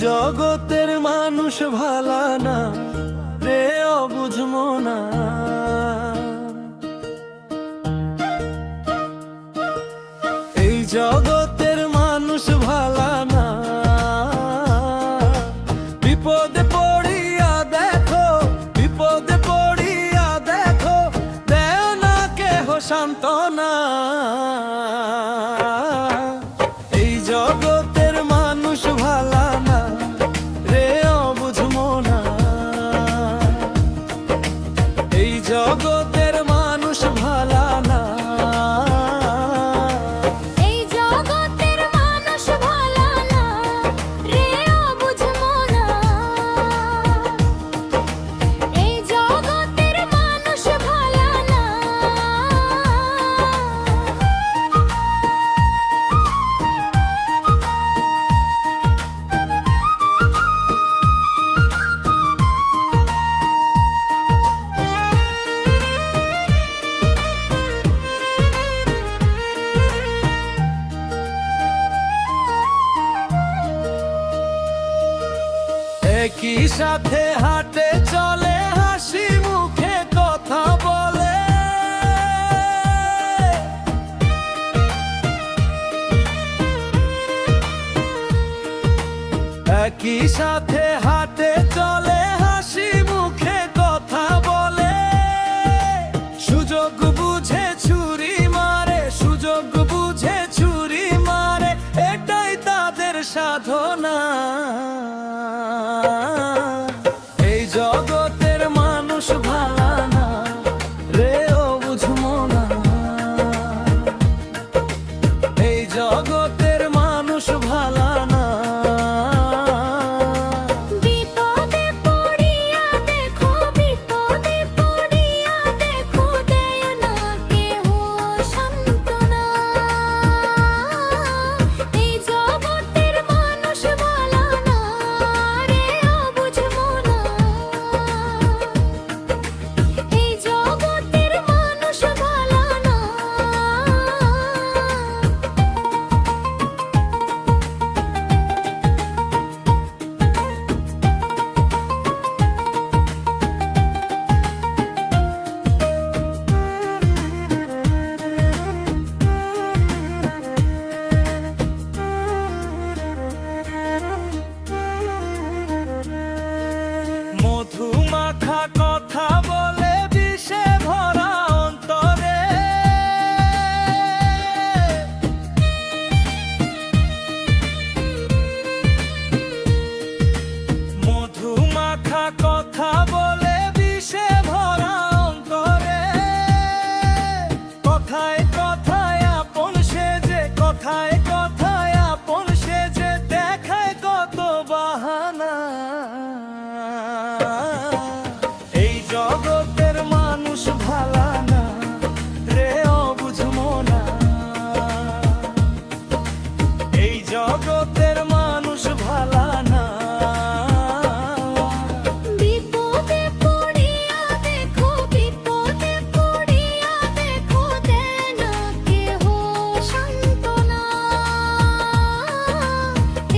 জগতের মানুষ ভালা না রে অবুঝ মনা। এই জগতের মানুষ ভালা না, বিপদে পড়িয়া দেখো, বিপদে পড়িয়া দেখো, দেও না কেহ সান্ত্বনা। এই জগতের মানুষ ভালা না রে অবুঝ মনা। এই জগতের মানুষ ভালা না। একই সাথে হাঁটে চলে, হাসি মুখে কথা বলে, একই সাথে হাঁটে চলে, হাসি মুখে কথা বলে, সুযোগ বুঝে ছুরি মারে, সুযোগ বুঝে ছুরি মারে, এটাই তাদের সাধনা। এই জগতের মানুষ ভালা না রে অবুঝ মনা। এই জগতের মানুষ ভালা না। বিপদে পড়িয়া দেখো, বিপদে পড়িয়া দেখো, দেয় না কেহ সান্ত্বনা। এই জগতের মানুষ ভালা না রে অবুঝ মনা। এই জগতের মানুষ ভালা না। মধু মাখা কথা বলে, বিষে ভরা অন্তরে, মধু মাখা কথা বলে, বিষে ভরা অন্তরে, কথায় কথায় আপন সেজে, কথায় কথায় আপন সেজে, দেখায় কত বাহানা। এই জগতের মানুষ ভালা না রে অবুঝ মনা। এই জগতের মানুষ ভালা না। বিপদে পড়িয়া দেখো, বিপদে পড়িয়া দেখো, দেয় না কেহ সান্ত্বনা।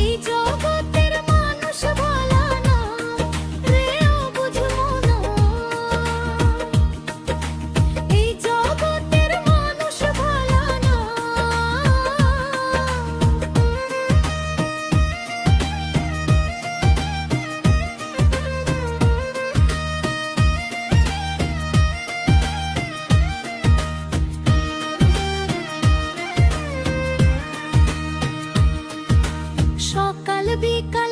এই জগতের মানুষ ভালা না রে অবুঝ মনা। এই জগতের মানুষ ভালা না। সকাল বিকাল